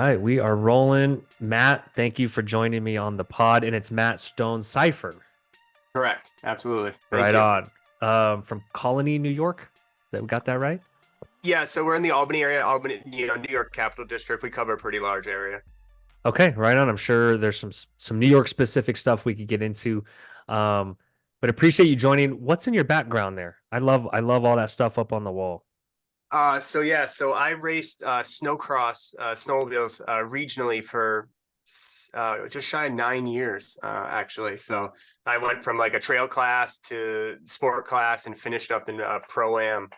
All right, we are rolling. Matt, thank you for joining me on the pod, and it's Matt Stone Cipher. Correct. Absolutely. Thank Right you. on. From Colony, New York. That we got that right? Yeah, so we're in the Albany area, Albany, New York Capital District. We cover a pretty large area. Okay, right on. I'm sure there's some New York specific stuff we could get into. Um, but appreciate you joining. What's in your background there? I love all that stuff up on the wall. So I raced snowcross snowmobiles regionally for just shy of 9 years, actually. So I went from like a trail class to sport class and finished up in pro-am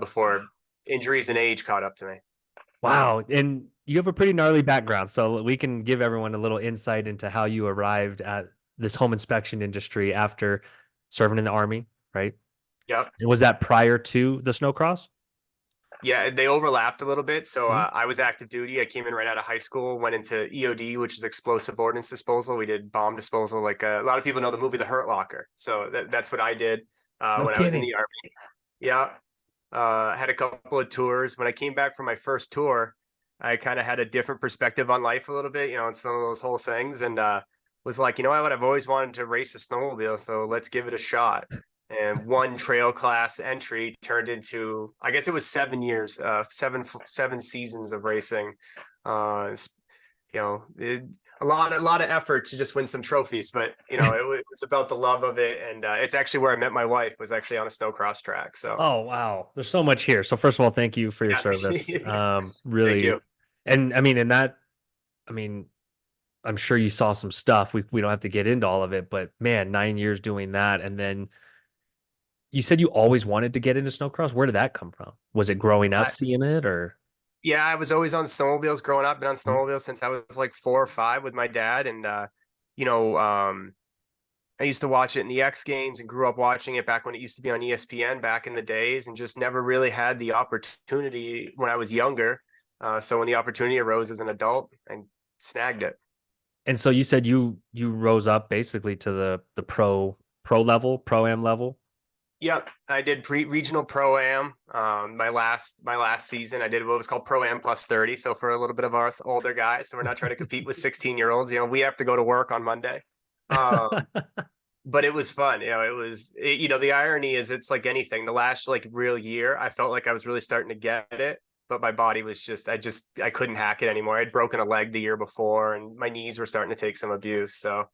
before injuries and age caught up to me. Wow, and you have a pretty gnarly background, so we can give everyone a little insight into how you arrived at this home inspection industry after serving in the army, right? Yep. And was that prior to the snowcross? Yeah, they overlapped a little bit. So Mhm. I was active duty. I came in right out of high school, went into EOD, which is explosive ordnance disposal. We did bomb disposal. Like a lot of people know the movie The Hurt Locker. So that's what I did No when I was in kidding. the army. Yeah, I had a couple of tours. When I came back from my first tour, I kind of had a different perspective on life a little bit, and some of those whole things, and was like, you know what, I've always wanted to race a snowmobile, so let's give it a shot. And one trail class entry turned into, I guess it was 7 years, seven seasons of racing. Uh, you know, it, a lot of effort to just win some trophies, but it was about the love of it, and it's actually where I met my wife. Was actually on a snowcross track. So Oh wow, there's so much here. So first of all, thank you for your yeah, service. thank Really, you. and I mean, in that, I mean, I'm sure you saw some stuff. We don't have to get into all of it, but man, 9 years doing that, and then you said you always wanted to get into snowcross. Where did that come from? Was it growing up I, seeing it, or? Yeah, I was always on snowmobiles growing up. Been on Mhm. snowmobiles since I was like 4 or 5 with my dad, and you know, um, I used to watch it in the X Games and grew up watching it back when it used to be on ESPN back in the days, and just never really had the opportunity when I was younger. So when the opportunity arose as an adult, I snagged it. And so you said you rose up basically to the pro level, pro am level. Yep, I did pre-regional pro-am. My last season, I did what was called pro-am plus 30. So for a little bit of us older guys, so we're not trying to compete with 16-year-olds. We have to go to work on Monday. Um, but it was fun. The irony is it's like anything. The last like real year, I felt like I was really starting to get it, but my body was I couldn't hack it anymore. I'd broken a leg the year before, and my knees were starting to take some abuse. So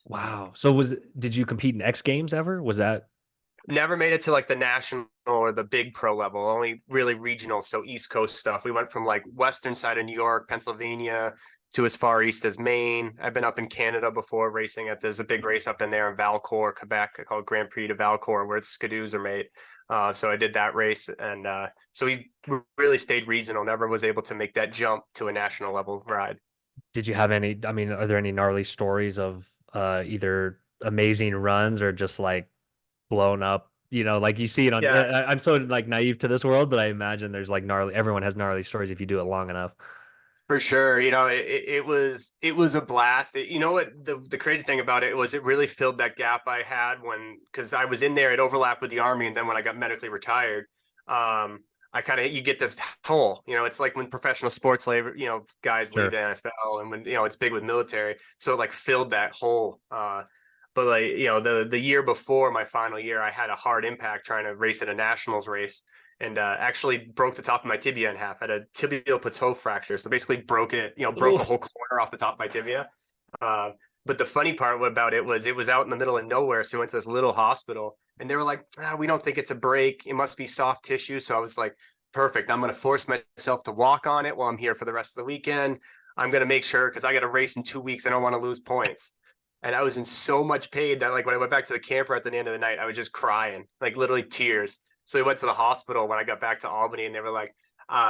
Wow. So did you compete in X Games ever? Was that never made it to like the national or the big pro level, only really regional. So East Coast stuff. We went from like western side of New York, Pennsylvania to as far east as Maine. I've been up in Canada before racing there's a big race up in there in Valcourt, Quebec, called Grand Prix de Valcourt, where the skidoos are made. So I did that race. And so we really stayed regional, never was able to make that jump to a national level ride. did you have any, I mean, are there any gnarly stories of either amazing runs or just like blown up, like you see it on Yeah, I'm so like naive to this world, but I imagine there's like gnarly everyone has gnarly stories if you do it long enough. for sure. It was a blast. You know what the crazy thing about it was, it really filled that gap I had when, because I was in there, it overlapped with the army, and then when I got medically retired, I kind of, you get this hole. It's like when professional sports labor, guys leave Sure. the NFL, and when it's big with military, so it like filled that hole. But like the year before my final year, I had a hard impact trying to race at a nationals race, and actually broke the top of my tibia in half. I had a tibial plateau fracture, so basically broke it. Broke a Ooh. whole corner off the top of my tibia. Uh, but the funny part about it was out in the middle of nowhere, so we went to this little hospital, and they were like, "We don't think it's a break. It must be soft tissue." So I was like, "Perfect. I'm going to force myself to walk on it while I'm here for the rest of the weekend. I'm going to make sure, because I got a race in 2 weeks. I don't want to lose points." And I was in so much pain that like when I went back to the camper at the end of the night, I was just crying, like literally tears. So we went to the hospital when I got back to Albany, and they were like,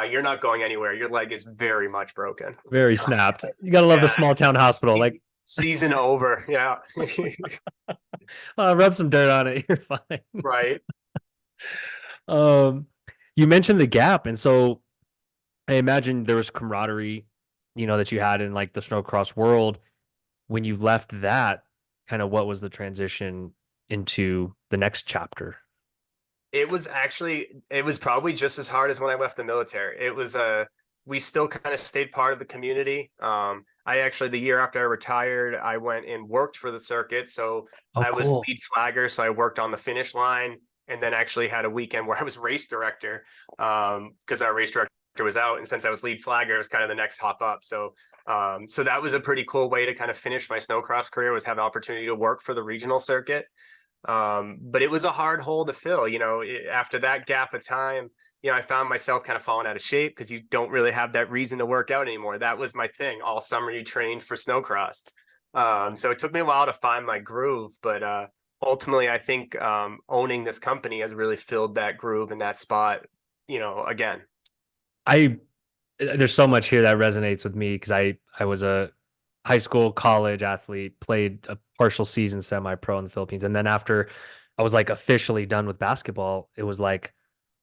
"You're not going anywhere. Your leg is very much broken." I was Very like, "Oh, snapped. You gotta love the yeah, small town hospital. Like, season over." Yeah. rub some dirt on it. You're fine. Right. Um, you mentioned the gap, and so I imagine there was camaraderie, that you had in like the snowcross world. When you left that, kind of what was the transition into the next chapter? It was probably just as hard as when I left the military. It was we still kind of stayed part of the community. I actually, the year after I retired, I went and worked for the circuit. So Oh, I was cool. lead flagger. So I worked on the finish line and then actually had a weekend where I was race director because our race director was out. And since I was lead flagger, it was kind of the next hop up. So that was a pretty cool way to kind of finish my snowcross career, was have an opportunity to work for the regional circuit. But it was a hard hole to fill, after that gap of time. I found myself kind of falling out of shape because you don't really have that reason to work out anymore. That was my thing. All summer you trained for snowcross. So it took me a while to find my groove, but ultimately I think owning this company has really filled that groove in that spot, again. I there's so much here that resonates with me because I was a high school, college athlete, played a partial season semi-pro in the Philippines, and then after I was like officially done with basketball, it was like,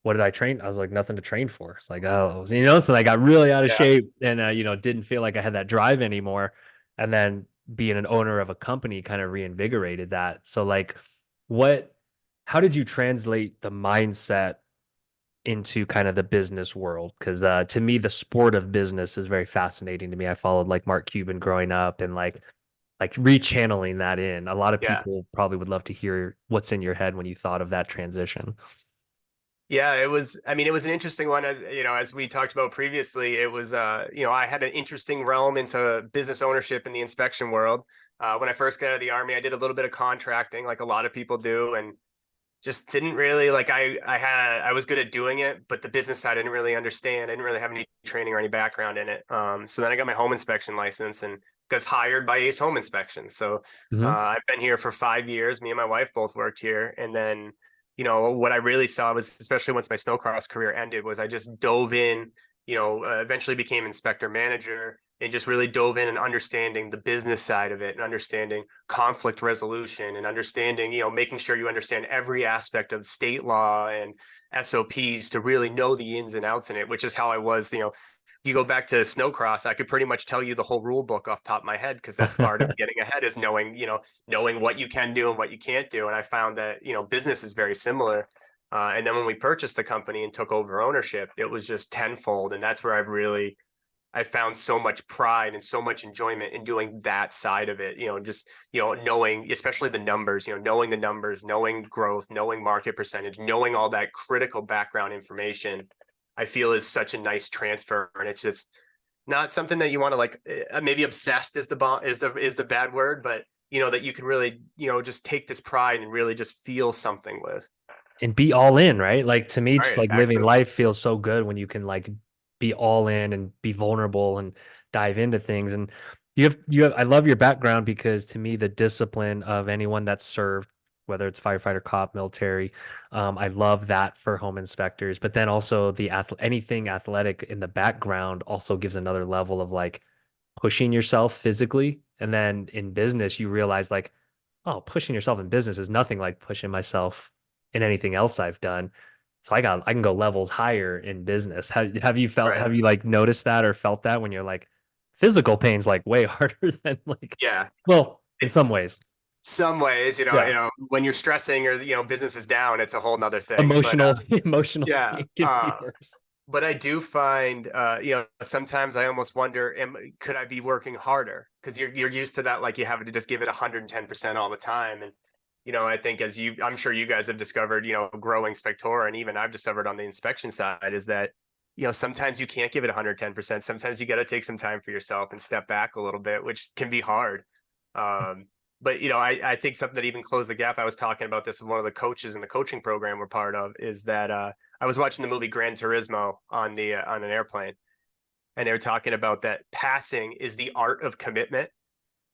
what did I train? I was like, nothing to train for. It's like, oh, so I got really out of Yeah. shape and didn't feel like I had that drive anymore. And then being an owner of a company kind of reinvigorated that. So like, what? How did you translate the mindset into kind of the business world? Because to me, the sport of business is very fascinating to me. I followed like Mark Cuban growing up and like rechanneling that in. A lot of Yeah. people probably would love to hear what's in your head when you thought of that transition. Yeah, it was an interesting one. As we talked about previously, it was, I had an interesting realm into business ownership in the inspection world. When I first got out of the army, I did a little bit of contracting like a lot of people do, and just didn't really like, I was good at doing it, but the business side I didn't really understand. I didn't really have any training or any background in it. So then I got my home inspection license and got hired by Ace Home Inspection. So Hmm. I've been here for 5 years. Me and my wife both worked here. And then, what I really saw was, especially once my snowcross career ended, was I just dove in, eventually became inspector manager and just really dove in and understanding the business side of it and understanding conflict resolution and understanding, making sure you understand every aspect of state law and SOPs to really know the ins and outs in it, which is how I was, you go back to snowcross, I could pretty much tell you the whole rule book off the top of my head because that's part of getting ahead, is knowing what you can do and what you can't do. And I found that, business is very similar. And then when we purchased the company and took over ownership, it was just tenfold. And that's where I found so much pride and so much enjoyment in doing that side of it, just, knowing, especially knowing the numbers, knowing growth, knowing market percentage, knowing all that critical background information, I feel is such a nice transfer. And it's just not something that you want to like, maybe obsessed is the bad word, but that you can really, just take this pride and really just feel something with. And be all in, right? Like to me, All just right. like living Excellent. life feels so good when you can like be all in and be vulnerable and dive into things. And I love your background because to me, the discipline of anyone that's served, whether it's firefighter, cop, military, I love that for home inspectors. But then also anything athletic in the background also gives another level of like pushing yourself physically. And then in business, you realize like, oh, pushing yourself in business is nothing like pushing myself in anything else I've done. So I can go levels higher in business. Right. Have you like noticed that or felt that when you're like physical pain's like way harder than like, Yeah. well, in It, some ways. some ways, Yeah. when you're stressing or, business is down, it's a whole nother thing. But Emotional emotional yeah, pain can be worse. but I do find, sometimes I almost wonder, could I be working harder? Because you're used to that, like you have to just give it 110% all the time. And, I think I'm sure you guys have discovered, growing Spectora, and even I've discovered on the inspection side is that, sometimes you can't give it 110%. Sometimes you got to take some time for yourself and step back a little bit, which can be hard. Um, but I think something that even closed the gap. I was talking about this with one of the coaches in the coaching program we're part of, is that I was watching the movie Gran Turismo on an airplane, and they were talking about that passing is the art of commitment.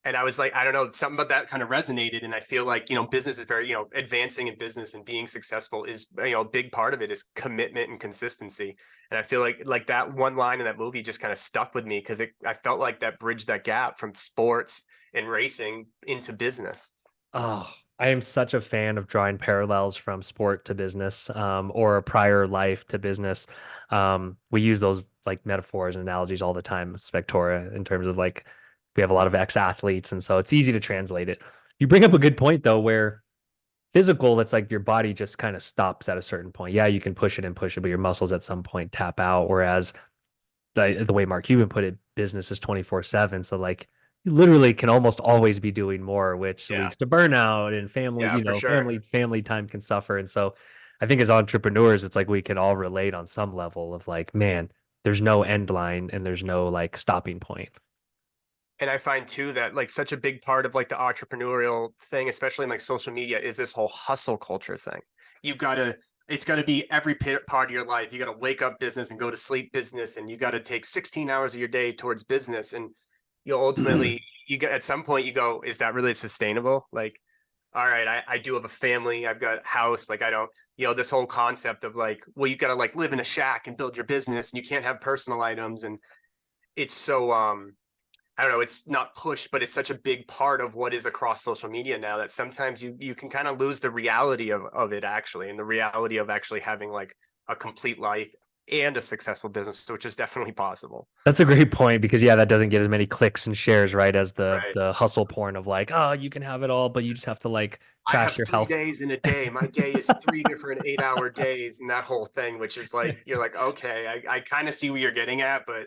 And I was like, I don't know, something about that kind of resonated. And I feel like, business is very, advancing in business and being successful is, a big part of it is commitment and consistency. And I feel like that one line in that movie just kind of stuck with me because I felt like that bridged that gap from sports and racing into business. Oh, I am such a fan of drawing parallels from sport to business, or a prior life to business. We use those like metaphors and analogies all the time, Spectora, in terms of like we have a lot of ex-athletes, and so it's easy to translate it. You bring up a good point though, where physical, it's like your body just kind of stops at a certain point. Yeah, you can push it and push it, but your muscles at some point tap out. Whereas the way Mark Cuban put it, business is 24/7. So like you literally can almost always be doing more, which Yeah. leads to burnout and family, Yeah, for sure. family time can suffer. And so I think as entrepreneurs, it's like we can all relate on some level of like, man, there's no end line and there's no like stopping point. And I find too that like such a big part of like the entrepreneurial thing, especially in like social media, is this whole hustle culture thing. You've got to, it's got to be every part of your life. You got to wake up business and go to sleep business, and you got to take 16 hours of your day towards business. And you ultimately, you get at some point, you go, is that really sustainable? Like, all right, I do have a family, I've got a house, like I don't, this whole concept of like, well, you got to like live in a shack and build your business, and you can't have personal items. And it's so, I don't know, it's not pushed, but it's such a big part of what is across social media now that sometimes you can kind of lose the reality of it actually, and the reality of actually having like a complete life and a successful business, which is definitely possible. That's a great point because yeah, that doesn't get as many clicks and shares, right, as Right. the hustle porn of like, oh, you can have it all, but you just have to like I have trash your 3 health. days in a day. My day is 3 different 8-hour days and that whole thing, which is like, you're like, okay, I kind of see what you're getting at, but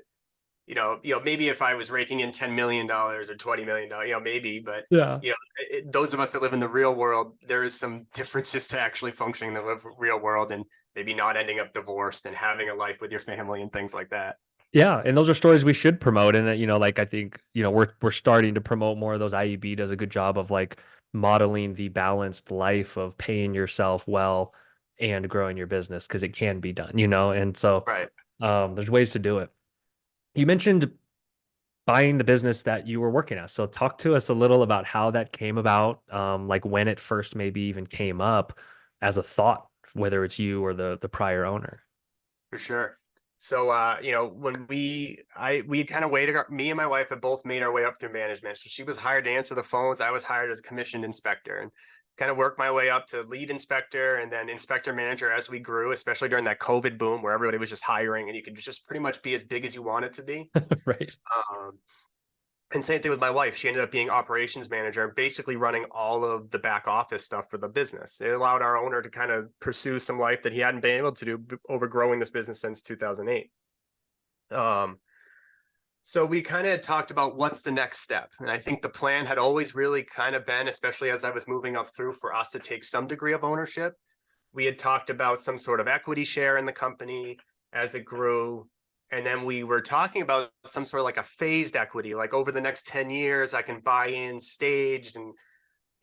maybe if I was raking in $10 million or $20 million, maybe, but Yeah. those of us that live in the real world, there is some differences to actually functioning in the real world and maybe not ending up divorced and having a life with your family and things like that. Yeah, and those are stories we should promote. And like I think, we're starting to promote more of those. IUB does a good job of like modeling the balanced life of paying yourself well and growing your business because it can be done. And so Right. there's ways to do it. You mentioned buying the business that you were working at. So talk to us a little about how that came about, like when it first maybe even came up as a thought, whether it's you or the prior owner. For sure. So, when we had kind of waited, me and my wife had both made our way up through management. So she was hired to answer the phones. I was hired as a commissioned inspector and kind of worked my way up to lead inspector and then inspector manager as we grew, especially during that COVID boom where everybody was just hiring and you could just pretty much be as big as you wanted to be. Right. Um, and same thing with my wife. She ended up being operations manager and basically running all of the back office stuff for the business. It allowed our owner to kind of pursue some life that he hadn't been able to do over growing this business since 2008. Um, so we kind of talked about what's the next step. And I think the plan had always really kind of been, especially as I was moving up through, for us to take some degree of ownership. We had talked about some sort of equity share in the company as it grew. And then we were talking about some sort of like a phased equity, like over the next 10 years, I can buy in staged. And,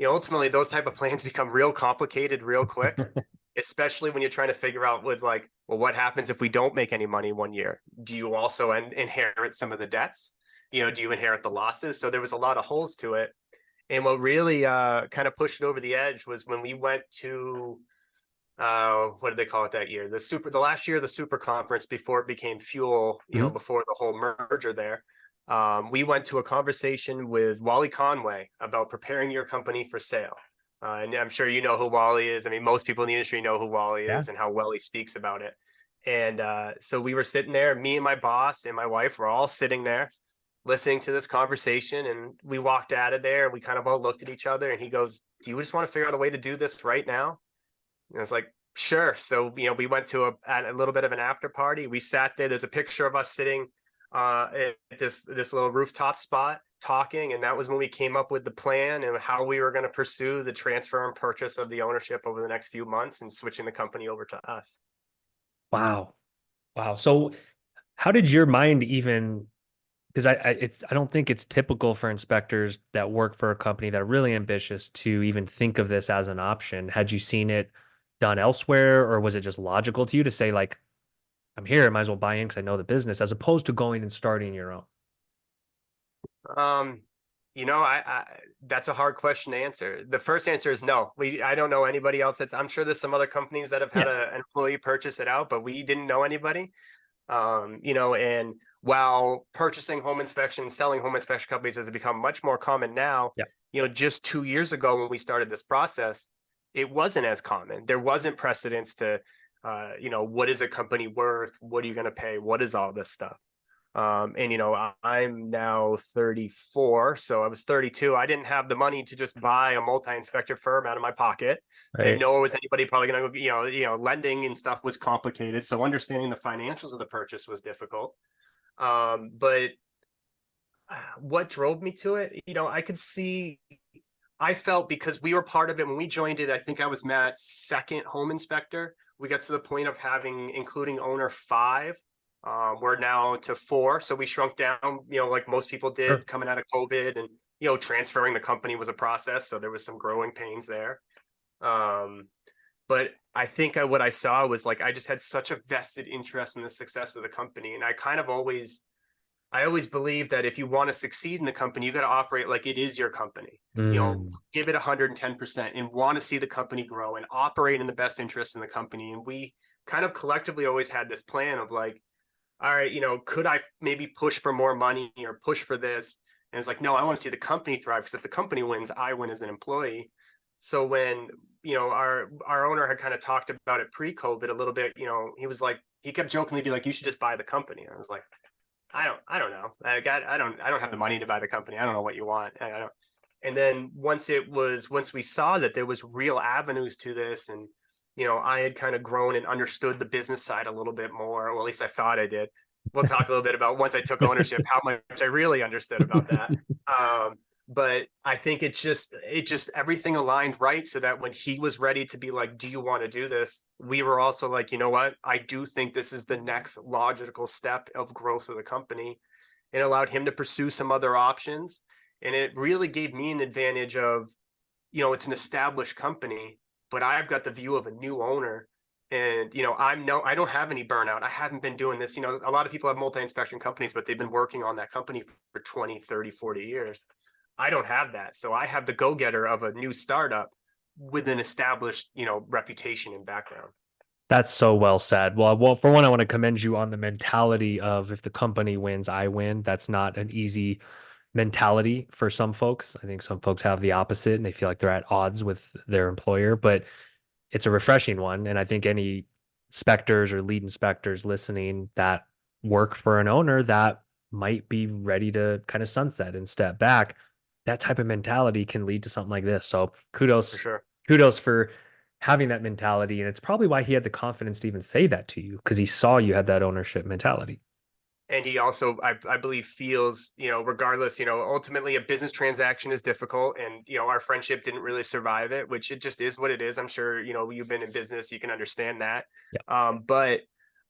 ultimately those type of plans become real complicated real quick, especially when you're trying to figure out with like, well, what happens if we don't make any money one year? Do you also inherit some of the debts? Do you inherit the losses? So there was a lot of holes to it. And what really kind of pushed it over the edge was when we went to what did they call it that year? The last year of the super conference before it became fuel, Mhm. before the whole merger there. We went to a conversation with Wally Conway about preparing your company for sale. And I'm sure you know who Wally is. I mean, most people in the industry know who Wally Yeah. is and how well he speaks about it. And so we were sitting there, me and my boss and my wife were all sitting there listening to this conversation. And we walked out of there and we kind of all looked at each other. And he goes, "Do you just want to figure out a way to do this right now?" And it's like, sure. So, we went to a little bit of an after party. We sat there. There's a picture of us sitting at this little rooftop spot talking. And that was when we came up with the plan and how we were going to pursue the transfer and purchase of the ownership over the next few months and switching the company over to us. Wow. Wow. So how did your mind even, because I don't think it's typical for inspectors that work for a company that are really ambitious to even think of this as an option. Had you seen it done elsewhere, or was it just logical to you to say like, I'm here, I might as well buy in because I know the business, as opposed to going and starting your own? Um, I that's a hard question to answer. The first answer is no. I don't know anybody else I'm sure there's some other companies that have had Yeah. an employee purchase it out, but we didn't know anybody. And while purchasing home inspection, selling home inspection companies has become much more common now, Yeah. just 2 years ago when we started this process, it wasn't as common. There wasn't precedence to, what is a company worth? What are you going to pay? What is all this stuff? And I'm now 34, so I was 32. I didn't have the money to just buy a multi-inspector firm out of my pocket, and Right. nor was anybody probably going to, lending and stuff was complicated. So understanding the financials of the purchase was difficult. But what drove me to it, I could see, I felt because we were part of it when we joined it. I think I was Matt's second home inspector. We got to the point of having, including owner, five. We're now to four, so we shrunk down. Like most people Sure. did coming out of COVID, and transferring the company was a process, so there was some growing pains there. Um, but I think what I saw was like I just had such a vested interest in the success of the company, and I always believe that if you want to succeed in the company, you got to operate like it is your company. Mm. Give it 110% and want to see the company grow and operate in the best interest in the company. And we kind of collectively always had this plan of like, all right, could I maybe push for more money or push for this? And it's like, no, I want to see the company thrive, because if the company wins, I win as an employee. So when, our owner had kind of talked about it pre-COVID a little bit, he was like, he kept jokingly be like, you should just buy the company. And I was like, I don't know. I don't have the money to buy the company. I don't know what you want. I don't. And then once we saw that there was real avenues to this, and I had kind of grown and understood the business side a little bit more, or at least I thought I did. We'll talk a little bit about, once I took ownership, how much I really understood about that. But I think it just everything aligned right, so that when he was ready to be like, do you want to do this, we were also like, you know what, I do think this is the next logical step of growth of the company. It allowed him to pursue some other options, and it really gave me an advantage of, it's an established company, but I've got the view of a new owner. And I don't have any burnout. I haven't been doing this. A lot of people have multi-inspection companies, but they've been working on that company for 20, 30, 40 years. I don't have that. So I have the go-getter of a new startup with an established, reputation and background. That's so well said. For one, I want to commend you on the mentality of if the company wins, I win. That's not an easy mentality for some folks. I think some folks have the opposite and they feel like they're at odds with their employer, but it's a refreshing one. And I think any inspectors or lead inspectors listening that work for an owner that might be ready to kind of sunset and step back, that type of mentality can lead to something like this. So For kudos, sure. kudos for having that mentality. And it's probably why he had the confidence to even say that to you, because he saw you had that ownership mentality. And he also, I believe, feels, regardless, ultimately a business transaction is difficult, and our friendship didn't really survive it, which it just is what it is. I'm sure you've been in business, you can understand that. Yeah. But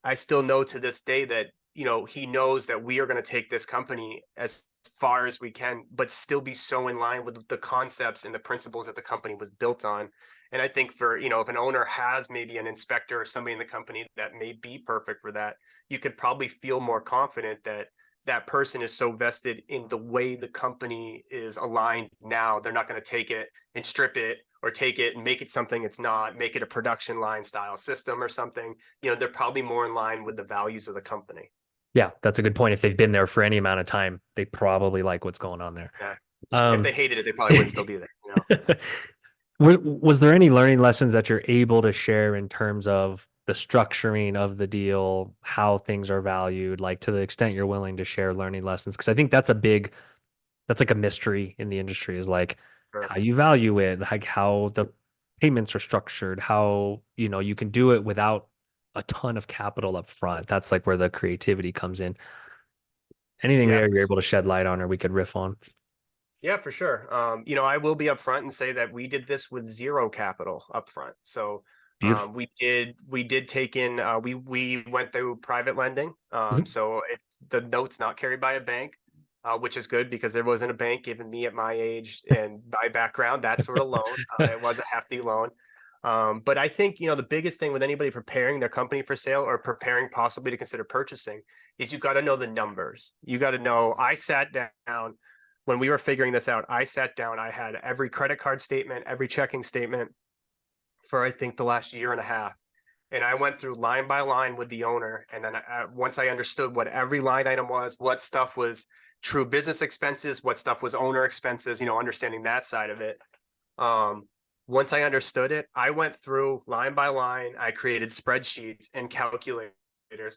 I still know to this day that he knows that we are going to take this company as far as we can, but still be so in line with the concepts and the principles that the company was built on. And I think for, if an owner has maybe an inspector or somebody in the company that may be perfect for that, you could probably feel more confident that that person is so vested in the way the company is aligned now. They're not going to take it and strip it, or take it and make it something it's not, make it a production line style system or something. They're probably more in line with the values of the company. Yeah, that's a good point. If they've been there for any amount of time, they probably like what's going on there. Yeah. If Um, they hated it, they probably wouldn't still be there. Was there any learning lessons that you're able to share in terms of the structuring of the deal, how things are valued, like to the extent you're willing to share learning lessons? Because I think that's like a mystery in the industry, is like Sure. how you value it, like how the payments are structured, how, you can do it without a ton of capital up front. That's like where the creativity comes in. Anything Yeah. there you're able to shed light on or we could riff on? Yeah, for sure. I will be upfront and say that we did this with zero capital upfront. So Beautiful. we did take in, we went through private lending. Mhm. So it's the notes not carried by a bank, which is good because there wasn't a bank giving me at my age and my background that sort of loan. It was a hefty loan. But I think, the biggest thing with anybody preparing their company for sale or preparing possibly to consider purchasing is you got to know the numbers. You got to know, I sat down when we were figuring this out. I sat down, I had every credit card statement, every checking statement for, I think, the last year and a half. And I went through line by line with the owner. And then once I understood what every line item was, what stuff was true business expenses, what stuff was owner expenses, understanding that side of it. Um, Once I understood it, I went through line by line. I created spreadsheets and calculators,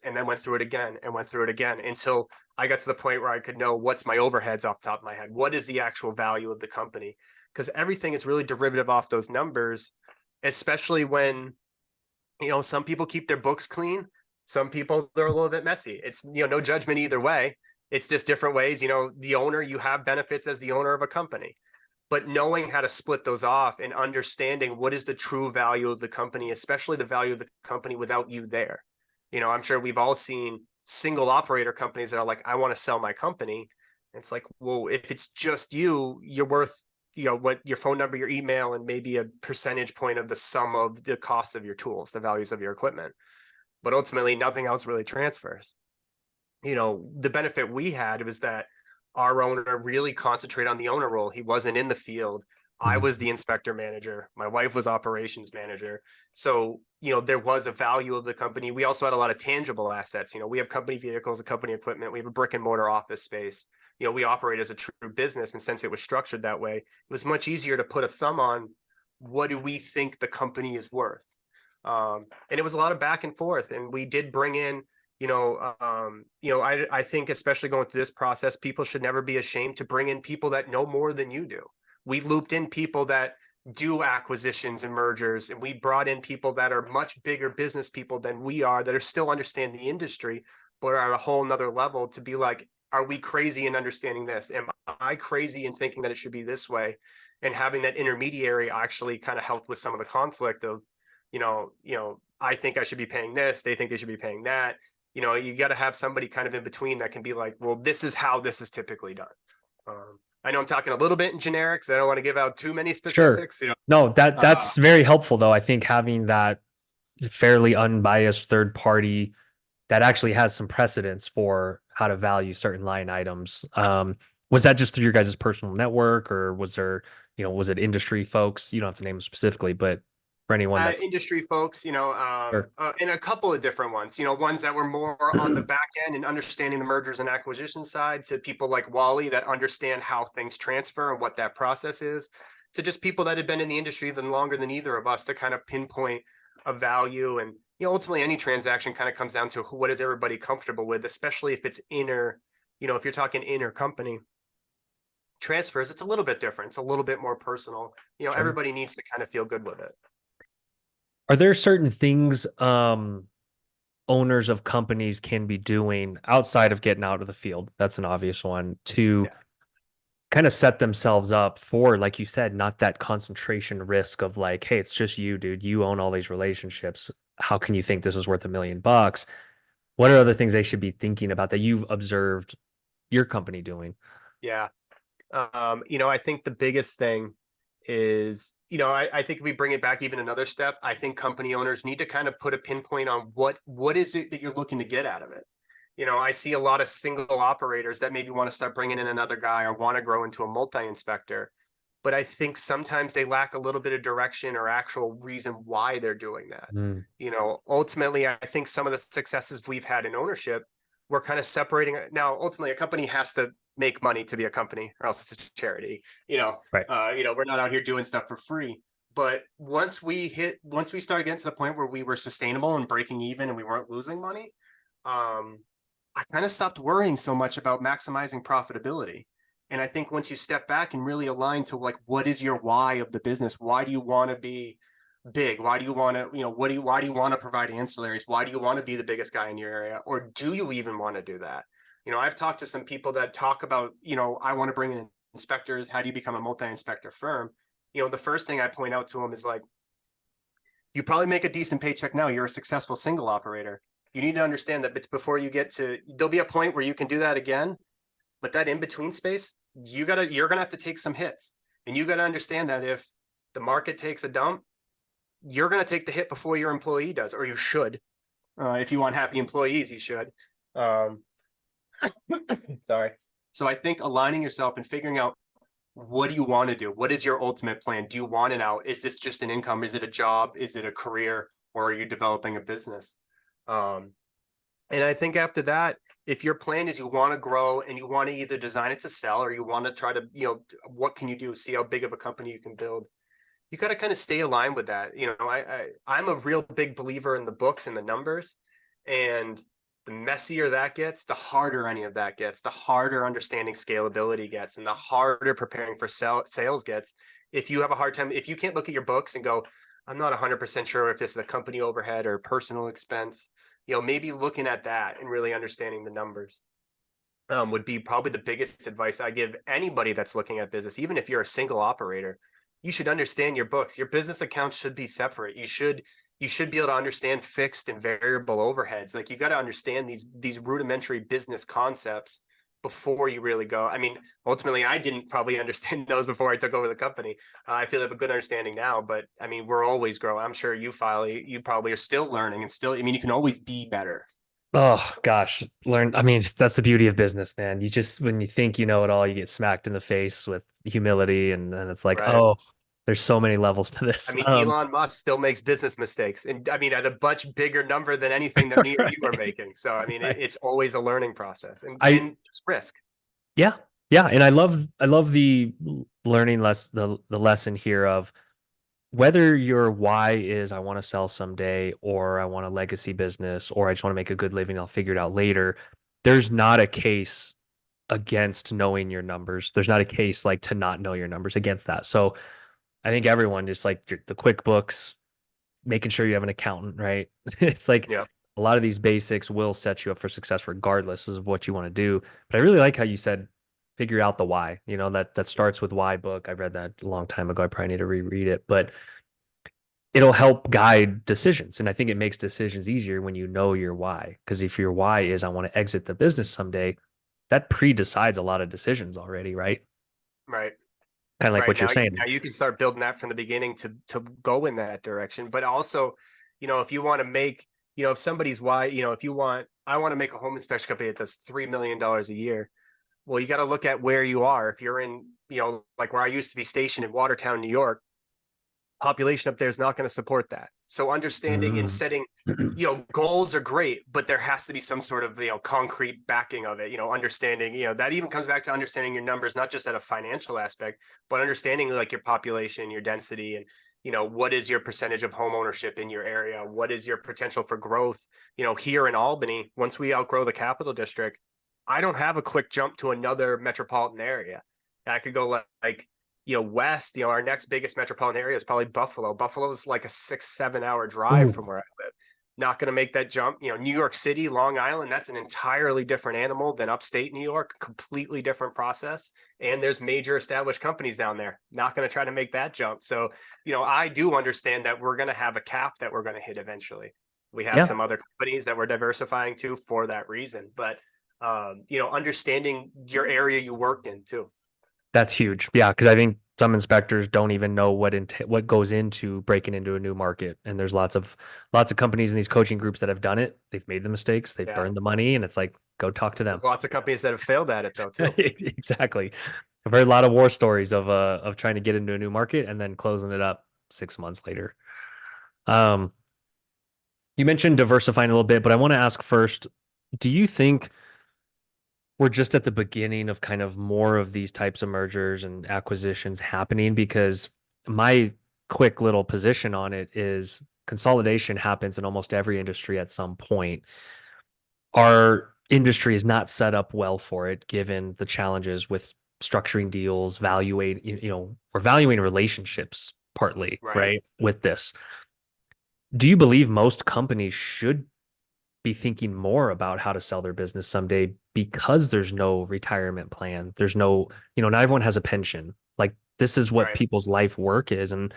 and then went through it again and went through it again until I got to the point where I could know what's my overheads off the top of my head. What is the actual value of the company? Because everything is really derivative off those numbers, especially when, some people keep their books clean. Some people, they're a little bit messy. It's, no judgment either way. It's just different ways. The owner, you have benefits as the owner of a company, but knowing how to split those off and understanding what is the true value of the company, especially the value of the company without you there. I'm sure we've all seen single operator companies that are like, I want to sell my company. And it's like, well, if it's just you, you're worth, what your phone number, your email, and maybe a percentage point of the sum of the cost of your tools, the values of your equipment. But ultimately, nothing else really transfers. The benefit we had was that our owner really concentrated on the owner role. He wasn't in the field. I was the inspector manager. My wife was operations manager. So, there was a value of the company. We also had a lot of tangible assets. We have company vehicles, a company equipment. We have a brick and mortar office space. We operate as a true business. And since it was structured that way, it was much easier to put a thumb on what do we think the company is worth. And it was a lot of back and forth. And we did bring in, I think especially going through this process, people should never be ashamed to bring in people that know more than you do. We looped in people that do acquisitions and mergers, and we brought in people that are much bigger business people than we are, that are still understand the industry, but are at a whole nother level to be like, are we crazy in understanding this? Am I crazy in thinking that it should be this way? And having that intermediary actually kind of helped with some of the conflict of, I think I should be paying this. They think they should be paying that. You got to have somebody kind of in between that can be like, well, this is how this is typically done. I know I'm talking a little bit in generics. I don't want to give out too many Sure. specifics. No, that's very helpful though. I think having that fairly unbiased third party that actually has some precedence for how to value certain line items. Was that just through your guys' personal network, or was there, was it industry folks? You don't have to name them specifically, but for anyone that's Industry folks, sure. and a couple of different ones, ones that were more on the back end and understanding the mergers and acquisition side, to people like Wally that understand how things transfer and what that process is, to just people that had been in the industry even longer than either of us to kind of pinpoint a value. And, ultimately any transaction kind of comes down to what is everybody comfortable with, especially if it's inner, if you're talking inner company transfers, it's a little bit different. It's a little bit more personal. Sure. Everybody needs to kind of feel good with it. Are there certain things owners of companies can be doing outside of getting out of the field? That's an obvious one to Yeah. kind of set themselves up for, like you said, not that concentration risk of like, hey, it's just you, dude. You own all these relationships. How can you think this is worth $1 million? What are other things they should be thinking about that you've observed your company doing? Yeah. I think the biggest thing is, I think if we bring it back even another step, I think company owners need to kind of put a pinpoint on what is it that you're looking to get out of it. I see a lot of single operators that maybe want to start bringing in another guy or want to grow into a multi-inspector. But I think sometimes they lack a little bit of direction or actual reason why they're doing that. Mm. Ultimately, I think some of the successes we've had in ownership, we're kind of separating. Now, ultimately, a company has to make money to be a company, or else it's a charity. Right. We're not out here doing stuff for free. But once we started getting to the point where we were sustainable and breaking even and we weren't losing money, I kind of stopped worrying so much about maximizing profitability. And I think once you step back and really align to like, what is your why of the business? Why do you want to be big? Why do you want to, why do you want to provide ancillaries? Why do you want to be the biggest guy in your area? Or do you even want to do that? I've talked to some people that talk about, I want to bring in inspectors. How do you become a multi-inspector firm? The first thing I point out to them is like, you probably make a decent paycheck now. You're a successful single operator. You need to understand that before you get to, there'll be a point where you can do that again. But that in between space, you're gonna have to take some hits, and you got to understand that if the market takes a dump, you're gonna take the hit before your employee does, or you should. If you want happy employees, you should. Sorry. So I think aligning yourself and figuring out, what do you want to do? What is your ultimate plan? Do you want an out? Is this just an income? Is it a job? Is it a career? Or are you developing a business? And I think after that, if your plan is you want to grow and you want to either design it to sell, or you want to try to, what can you do? See how big of a company you can build. You got to kind of stay aligned with that. I'm a real big believer in the books and the numbers, and the messier that gets, the harder any of that gets, the harder understanding scalability gets, and the harder preparing for sales gets. If you have a hard time, if you can't look at your books and go, I'm not 100% sure if this is a company overhead or personal expense, maybe looking at that and really understanding the numbers would be probably the biggest advice I give anybody that's looking at business. Even if you're a single operator, you should understand your books. Your business accounts should be separate. You should be able to understand fixed and variable overheads. Like you got to understand these rudimentary business concepts before you really go. I mean, ultimately, I didn't probably understand those before I took over the company. I feel I have a good understanding now, but I mean, we're always growing. I'm sure you probably are still learning and still. I mean, you can always be better. Oh gosh, learn. I mean, that's the beauty of business, man. You just when you think you know it all, you get smacked in the face with humility, and then it's like, Right. oh, there's so many levels to I this. mean, Elon Musk still makes business mistakes, and I mean, at a much bigger number than anything that me or you are Right, making. So, I mean, right. it's always a learning process, and I it's risk. Yeah, yeah, and I love the learning the lesson here of whether your why is I want to sell someday, or I want a legacy business, or I just want to make a good living, I'll figure it out later. There's not a case against knowing your numbers. There's not a case like to not know your numbers against that. So I think everyone just like the QuickBooks, making sure you have an accountant, right? It's like Yeah. a lot of these basics will set you up for success regardless of what you want to do. But I really like how you said figure out the why. That starts with why book. I read that a long time ago. I probably need to reread it, but it'll help guide decisions. And I think it makes decisions easier when you know your why. Because if your why is I want to exit the business someday, that pre-decides a lot of decisions already, right? Right. Kind of like Right. what you're Now, saying. now you can start building that from the beginning to go in that direction. But also, if you want to make, if somebody's why, if you want, I want to make a home inspection company that does $3 million a year. Well, you got to look at where you are. If you're in, like where I used to be stationed in Watertown, New York, population up there is not going to support that. So understanding and Mm. setting, goals are great, but there has to be some sort of, concrete backing of it, understanding, that even comes back to understanding your numbers, not just at a financial aspect, but understanding like your population, your density, and, what is your percentage of home ownership in your area? What is your potential for growth? Here in Albany, once we outgrow the capital district, I don't have a quick jump to another metropolitan area. I could go like west, our next biggest metropolitan area is probably Buffalo. Buffalo is like a 6-7 hour drive from Ooh. where I live. Not going to make that jump. New York City, Long Island, that's an entirely different animal than upstate New York, completely different process. And there's major established companies down there. Not going to try to make that jump. So, I do understand that we're going to have a cap that we're going to hit eventually. We have Yeah. some other companies that we're diversifying to for that reason. But, understanding your area you worked in too. That's huge. Yeah, because I think some inspectors don't even know what goes into breaking into a new market. And there's lots of companies in these coaching groups that have done it. They've made the mistakes, they've Yeah. burned the money, and it's like go talk to them. There's lots of companies that have failed at it though too. Exactly. I've heard a lot of war stories of trying to get into a new market and then closing it up 6 months later. Um, you mentioned diversifying a little bit, but I want to ask first, do you think we're just at the beginning of kind of more of these types of mergers and acquisitions happening? Because my quick little position on it is consolidation happens in almost every industry at some point. Our industry is not set up well for it, given the challenges with structuring deals, or valuing relationships partly, Right. right? With this. Do you believe most companies should be thinking more about how to sell their business someday because there's no retirement plan? There's no, not everyone has a pension. Like this is what Right. people's life work is. And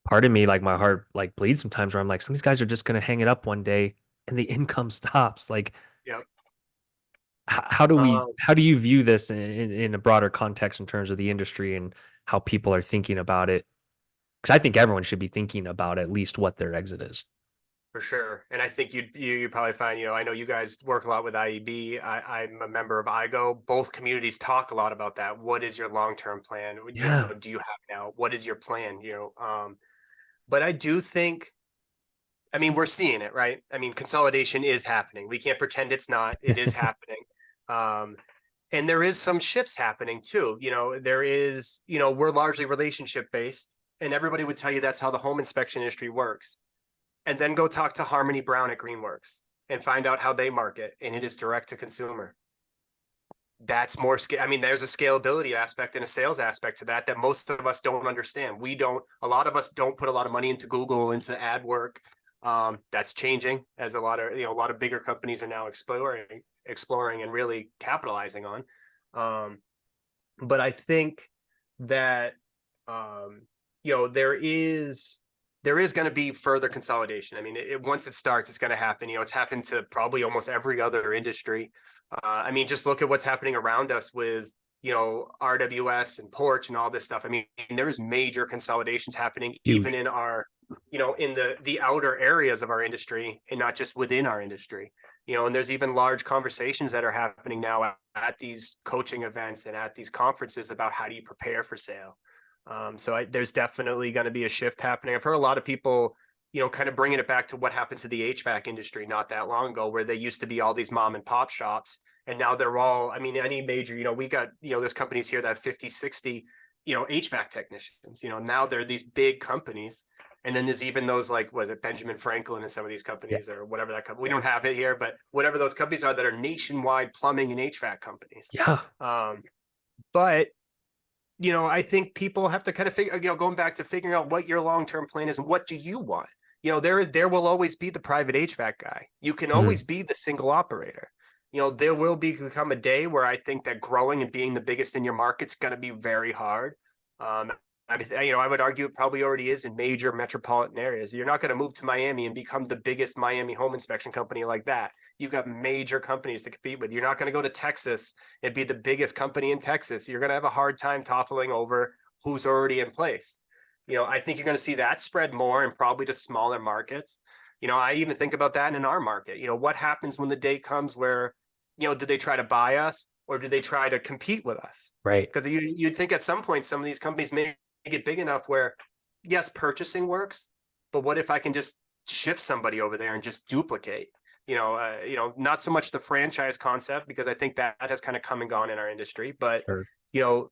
part of me, like my heart like bleeds sometimes where I'm like, some of these guys are just going to hang it up one day and the income stops. Like, Yep. how do you view this in a broader context in terms of the industry and how people are thinking about it? Because I think everyone should be thinking about at least what their exit is. For sure. And I think you probably find, I know you guys work a lot with IEB. I'm a member of IGO. Both communities talk a lot about that. What is your long-term plan? Yeah. Do you have now? What is your plan? But I do think, I mean, we're seeing it, right? I mean, consolidation is happening. We can't pretend it's not. It is happening. Um, and there is some shifts happening too. There is, we're largely relationship based, and everybody would tell you that's how the home inspection industry works. And then go talk to Harmony Brown at Greenworks and find out how they market, and it is direct to consumer. That's more scale. I mean, there's a scalability aspect and a sales aspect to that most of us don't understand. A lot of us don't put a lot of money into Google, into ad work. That's changing as a lot of bigger companies are now exploring and really capitalizing on. But I think that um, there is going to be further consolidation. I mean, once it starts, it's going to happen. It's happened to probably almost every other industry. I mean, just look at what's happening around us with RWS and Porch and all this stuff. I mean, there is major consolidations happening even Huge. in our in the outer areas of our industry and not just within our industry. And there's even large conversations that are happening now at these coaching events and at these conferences about how do you prepare for sale. There's definitely going to be a shift happening. I've heard a lot of people, kind of bringing it back to what happened to the HVAC industry not that long ago, where they used to be all these mom and pop shops. And now they're all, I mean, any major, we got, there's companies here that have 50, 60, HVAC technicians, now they're these big companies. And then there's even those like, was it Benjamin Franklin and some of these companies or whatever that company, we don't have it here, but whatever those companies are that are nationwide plumbing and HVAC companies. Yeah. But I think people have to kind of figure, going back to figuring out what your long-term plan is and what do you want? There will always be the private HVAC guy. You can always be the single operator. There will become a day where I think that growing and being the biggest in your market's going to be very hard. I would argue it probably already is in major metropolitan areas. You're not going to move to Miami and become the biggest Miami home inspection company like that. You've got major companies to compete with. You're not going to go to Texas and be the biggest company in Texas. You're going to have a hard time toppling over who's already in place. I think you're going to see that spread more and probably to smaller markets. I even think about that in our market. What happens when the day comes where, do they try to buy us or do they try to compete with us? Right. Because you'd think at some point some of these companies may get big enough where, yes, purchasing works, but what if I can just shift somebody over there and just duplicate? Not so much the franchise concept, because I think that has kind of come and gone in our industry, but Sure.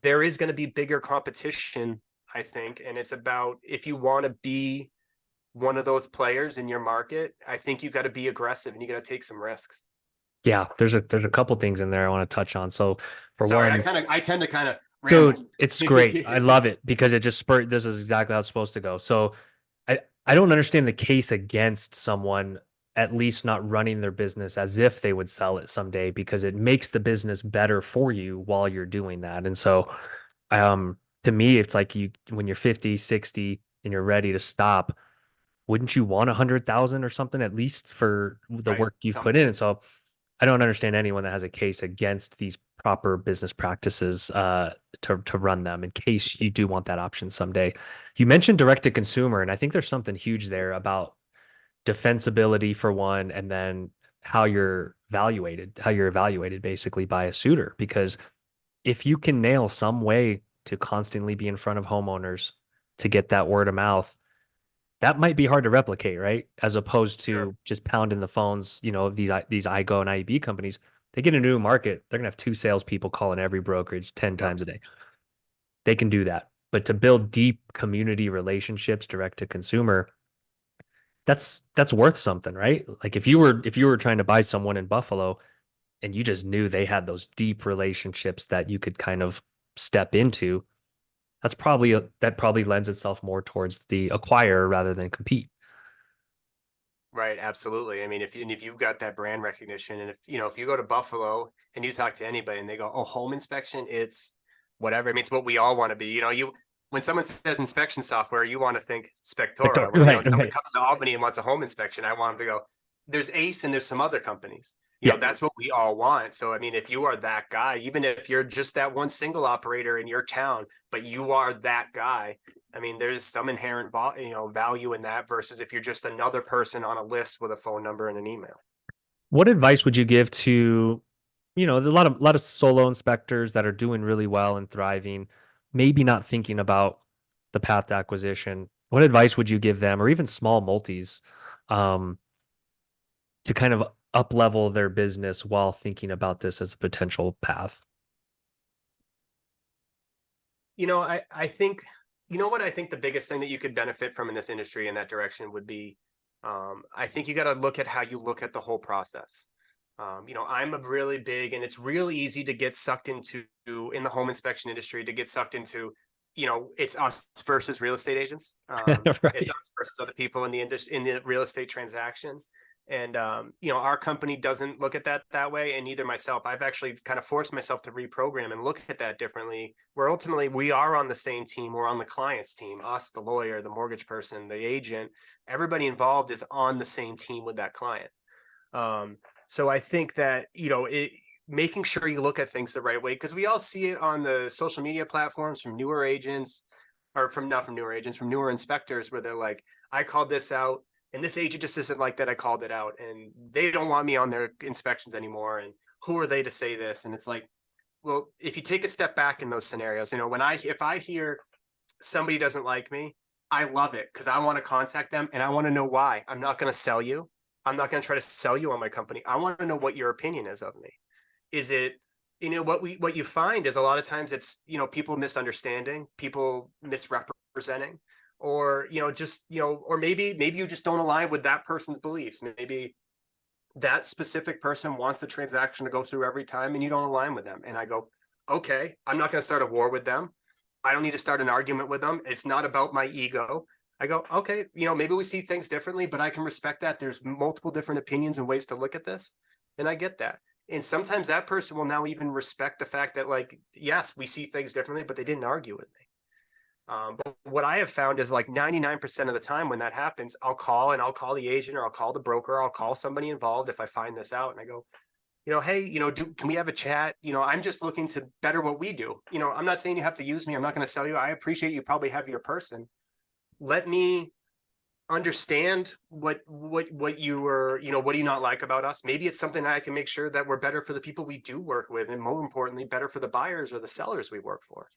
There is going to be bigger competition, I think, and it's about, if you want to be one of those players in your market, I think you got to be aggressive and you got to take some risks. Yeah, there's a couple things in there I want to touch on. So for Sorry, one, I tend to kind of dude, ramble. it's great. I love it because it just spurred. This is exactly how it's supposed to go. So I don't understand the case against someone at least not running their business as if they would sell it someday, because it makes the business better for you while you're doing that. And so to me, it's like when you're 50, 60 and you're ready to stop, wouldn't you want 100,000 or something at least for the Right. work you've put in? And so I don't understand anyone that has a case against these proper business practices to run them in case you do want that option someday. You mentioned direct to consumer, and I think there's something huge there about defensibility for one, and then how you're evaluated basically by a suitor. Because if you can nail some way to constantly be in front of homeowners to get that word of mouth, that might be hard to replicate, right? As opposed Sure. to just pounding the phones, these IGO and IEB companies, they get into a new market, they're gonna have two salespeople calling every brokerage 10 Yeah. times a day. They can do that. But to build deep community relationships direct to consumer, that's worth something, right? Like if you were trying to buy someone in Buffalo and you just knew they had those deep relationships that you could kind of step into, that probably lends itself more towards the acquire rather than compete. Right, absolutely. I mean, if you've got that brand recognition, and if you go to Buffalo and you talk to anybody and they go, "Oh, home inspection, it's whatever." I mean, it's what we all want to be. When someone says inspection software, you want to think Spectora. When Right, someone right. comes to Albany and wants a home inspection, I want them to go, "There's Ace and there's some other companies." Yeah. That's what we all want. So, I mean, if you are that guy, even if you're just that one single operator in your town, but you are that guy, I mean, there's some inherent value in that versus if you're just another person on a list with a phone number and an email. What advice would you give to, a lot of solo inspectors that are doing really well and thriving, maybe not thinking about the path to acquisition? What advice would you give them, or even small multis, um, to kind of up level their business while thinking about this as a potential path? I think, what I think the biggest thing that you could benefit from in this industry in that direction would be, I think you got to look at how you look at the whole process. I'm a really big, and it's really easy to get sucked into in the home inspection industry, to get sucked into, it's us versus real estate agents. It's Right. us versus other people in the industry, in the real estate transaction. And our company doesn't look at that way, and neither myself. I've actually kind of forced myself to reprogram and look at that differently. Where ultimately we are on the same team. We're on the client's team. Us, the lawyer, the mortgage person, the agent, everybody involved is on the same team with that client. So I think that making sure you look at things the right way, because we all see it on the social media platforms from newer agents, or from not from newer agents, from newer inspectors, where they're like, I called this out and this agent just isn't like that. I called it out and they don't want me on their inspections anymore. And who are they to say this? And it's like, well, if you take a step back in those scenarios, if I hear somebody doesn't like me, I love it because I want to contact them and I want to know why. I'm not going to sell you. I'm not going to try to sell you on my company. I want to know what your opinion is of me. Is it, what you find is a lot of times it's, people misunderstanding, people misrepresenting, or, or maybe you just don't align with that person's beliefs. Maybe that specific person wants the transaction to go through every time and you don't align with them. And I go, okay, I'm not going to start a war with them. I don't need to start an argument with them. It's not about my ego. I go, okay, maybe we see things differently, but I can respect that. There's multiple different opinions and ways to look at this. And I get that. And sometimes that person will now even respect the fact that, like, yes, we see things differently, but they didn't argue with me. But what I have found is like 99% of the time when that happens, I'll call the agent, or I'll call the broker, or I'll call somebody involved if I find this out. And I go, hey, can we have a chat? I'm just looking to better what we do. I'm not saying you have to use me. I'm not going to sell you. I appreciate you probably have your person. Let me understand what you were, what do you not like about us? Maybe it's something that I can make sure that we're better for the people we do work with, and more importantly, better for the buyers or the sellers we work for.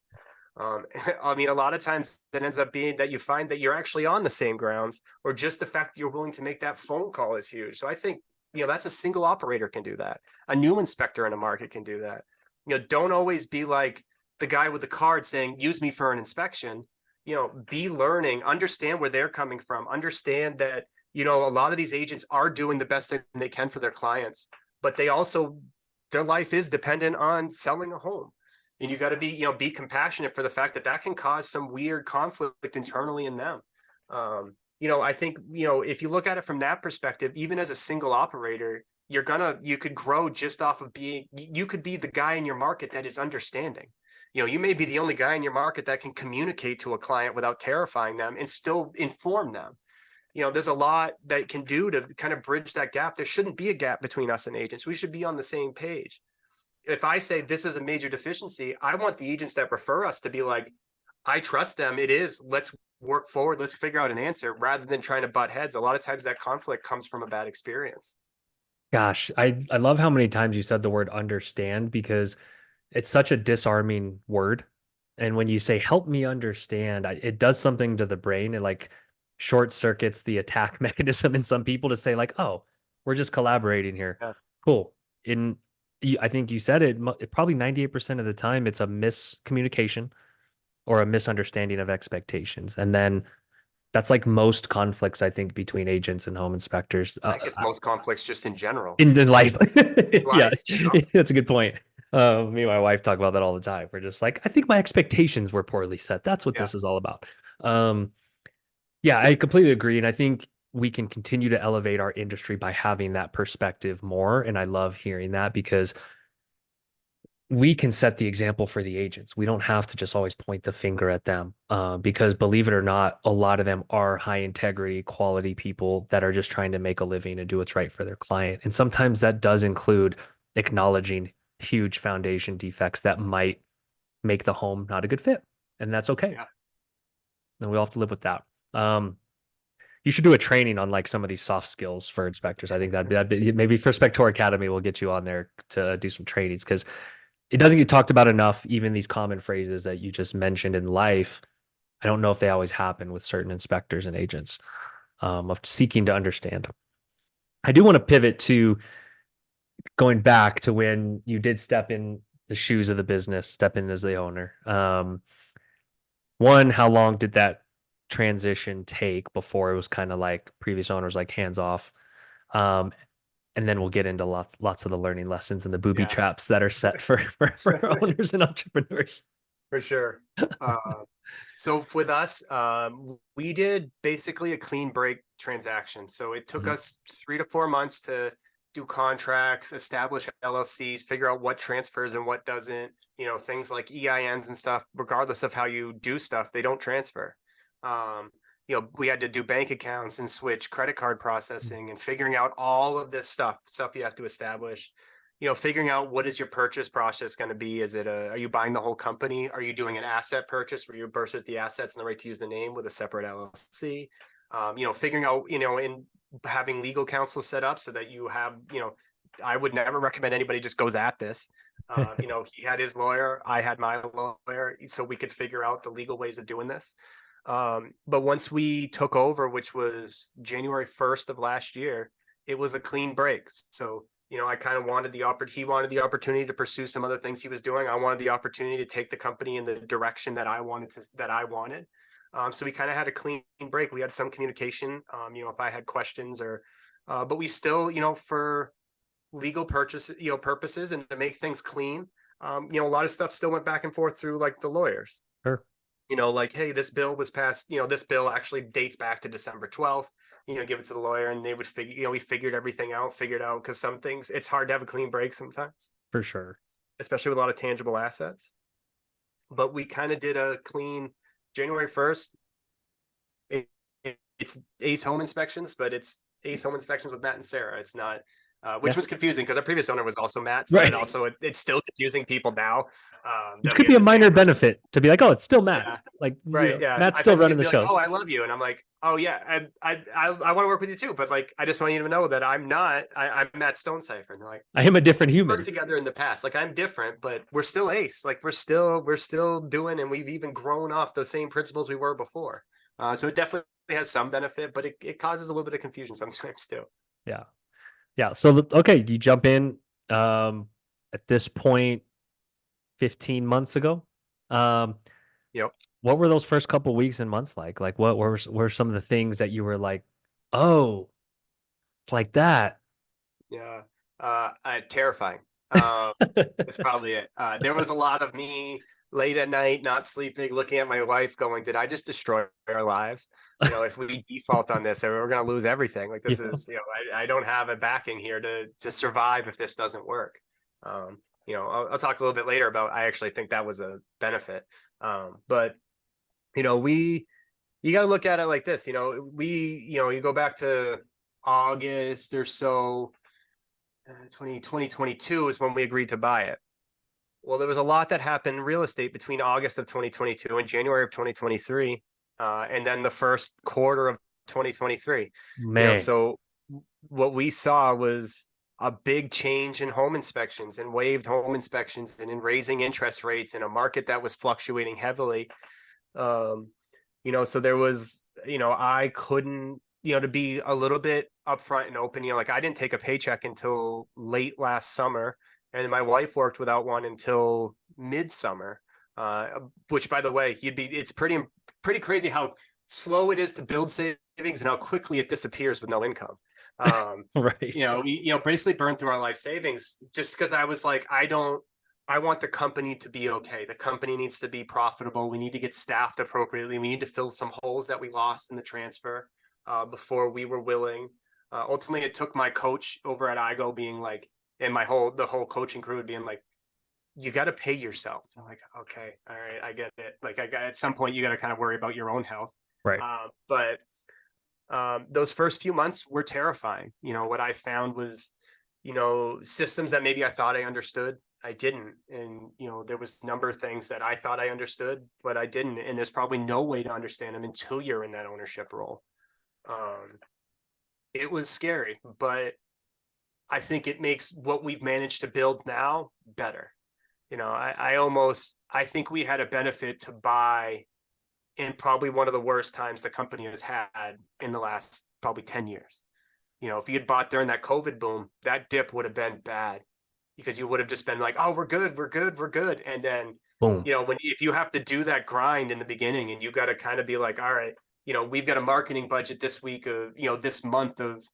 I mean, a lot of times it ends up being that you find that you're actually on the same grounds, or just the fact that you're willing to make that phone call is huge. So I think, that's a single operator can do that. A new inspector in a market can do that. Don't always be like the guy with the card saying, use me for an inspection. Be learning, understand where they're coming from, understand that, a lot of these agents are doing the best thing they can for their clients, but they also, their life is dependent on selling a home. And you got to be compassionate for the fact that that can cause some weird conflict internally in them. I think, if you look at it from that perspective, even as a single operator, you could grow just off of you could be the guy in your market that is understanding. You may be the only guy in your market that can communicate to a client without terrifying them and still inform them. There's a lot that can do to kind of bridge that gap. There shouldn't be a gap between us and agents. We should be on the same page. If I say this is a major deficiency, I want the agents that refer us to be like, I trust them. It is, let's work forward. Let's figure out an answer, rather than trying to butt heads. A lot of times that conflict comes from a bad experience. Gosh, I love how many times you said the word understand, because it's such a disarming word. And when you say, help me understand, it does something to the brain. It like short circuits the attack mechanism in some people to say, like, oh, we're just collaborating here. Yeah. Cool. I think you said it probably 98% of the time, it's a miscommunication or a misunderstanding of expectations. And then that's like most conflicts, I think, between agents and home inspectors. I think it's most conflicts just in general. In life. In Yeah, life, that's a good point. Me and my wife talk about that all the time. We're just like, I think my expectations were poorly set. That's what Yeah. this is all about. Yeah, I completely agree. And I think we can continue to elevate our industry by having that perspective more. And I love hearing that, because we can set the example for the agents. We don't have to just always point the finger at them, because believe it or not, a lot of them are high integrity, quality people that are just trying to make a living and do what's right for their client. And sometimes that does include acknowledging huge foundation defects that might make the home not a good fit. And that's okay. Yeah. And we all have to live with that. You should do a training on like some of these soft skills for inspectors. I think that'd be maybe for Spector Academy, we'll get you on there to do some trainings, because it doesn't get talked about enough. Even these common phrases that you just mentioned in life, I don't know if they always happen with certain inspectors and agents, of seeking to understand. I do want to pivot to going back to when you did step in the shoes of the business, step in as the owner. One, how long did that transition take before it was kind of like previous owners, like hands off? And then we'll get into lots of the learning lessons and the booby traps that are set for owners and entrepreneurs. For sure. So with us, we did basically a clean break transaction. So it took Mhm. us 3 to 4 months to do contracts, establish LLCs, figure out what transfers and what doesn't. Things like EINs and stuff. Regardless of how you do stuff, they don't transfer. Um, we had to do bank accounts and switch credit card processing and figuring out all of this stuff you have to establish. Figuring out what is your purchase process going to be. Are you buying the whole company? Are you doing an asset purchase where you purchase the assets and the right to use the name with a separate LLC? Figuring out, in having legal counsel set up so that you have, I would never recommend anybody just goes at this. He had his lawyer, I had my lawyer, so we could figure out the legal ways of doing this. But once we took over, which was January 1st of last year, it was a clean break. So I kind of wanted he wanted the opportunity to pursue some other things he was doing. I wanted the opportunity to take the company in the direction that I wanted. So we kind of had a clean break. We had some communication, if I had questions but we still, for legal purposes and to make things clean, a lot of stuff still went back and forth through like the lawyers. Sure. Like, hey, this bill was passed, this bill actually dates back to December 12th, give it to the lawyer and they would figure, we figured everything out, because some things, it's hard to have a clean break sometimes, For sure. especially with a lot of tangible assets. But we kind of did a clean January 1st. It's Ace Home Inspections, but it's Ace Home Inspections with Matt and Sarah. It's not, which Yeah. was confusing because our previous owner was also Matt. So Right. it's still confusing people now. Which could be a minor benefit to be like, oh, it's still Matt. Yeah. Like, Right. Yeah. Matt's I've still had some running the people be show. like, oh, I love you. And I'm like, oh yeah, I want to work with you too. But like, I just want you to know that I'm not, I'm Matt Stonecipher. And they're like, I am a different we human. worked together in the past. Like I'm different, but we're still Ace. Like we're still doing, and we've even grown off the same principles we were before. So it definitely has some benefit, but it causes a little bit of confusion sometimes too. Yeah. Yeah. So, okay, you jump in at this point 15 months ago. Yep. What were those first couple weeks and months like? Like, what were some of the things that you were like, oh, it's like that? Yeah. Terrifying. It's probably it. There was a lot of me late at night, not sleeping, looking at my wife, going, "Did I just destroy our lives? If we default on this, we're going to lose everything. Like this Yeah. is, I don't have a backing here to survive if this doesn't work." I'll talk a little bit later about. I actually think that was a benefit. But you got to look at it like this. You go back to August or so. 2022 is when we agreed to buy it. Well, there was a lot that happened in real estate between August of 2022 and January of 2023, and then the first quarter of 2023. Man. So what we saw was a big change in home inspections and waived home inspections and in raising interest rates in a market that was fluctuating heavily. So there was, I couldn't, to be a little bit upfront and open, like I didn't take a paycheck until late last summer, and my wife worked without one until midsummer. Which, by the way, it's pretty crazy how slow it is to build savings and how quickly it disappears with no income. Right. We basically burned through our life savings just because I was like, I want the company to be okay. The company needs to be profitable. We need to get staffed appropriately. We need to fill some holes that we lost in the transfer before we were willing. Ultimately, it took my coach over at IGO being like, and the whole coaching crew being like, you got to pay yourself. I'm like, okay, all right, I get it. Like at some point, you got to kind of worry about your own health. Right. But those first few months were terrifying. What I found was, systems that maybe I thought I understood, I didn't. And, there was a number of things that I thought I understood, but I didn't. And there's probably no way to understand them until you're in that ownership role. It was scary, but I think it makes what we've managed to build now better. I think we had a benefit to buy in probably one of the worst times the company has had in the last probably 10 years. If you had bought during that COVID boom, that dip would have been bad because you would have just been like, oh, we're good. And then, Boom. if you have to do that grind in the beginning and you got to kind of be like, all right, we've got a marketing budget this week of, this month of,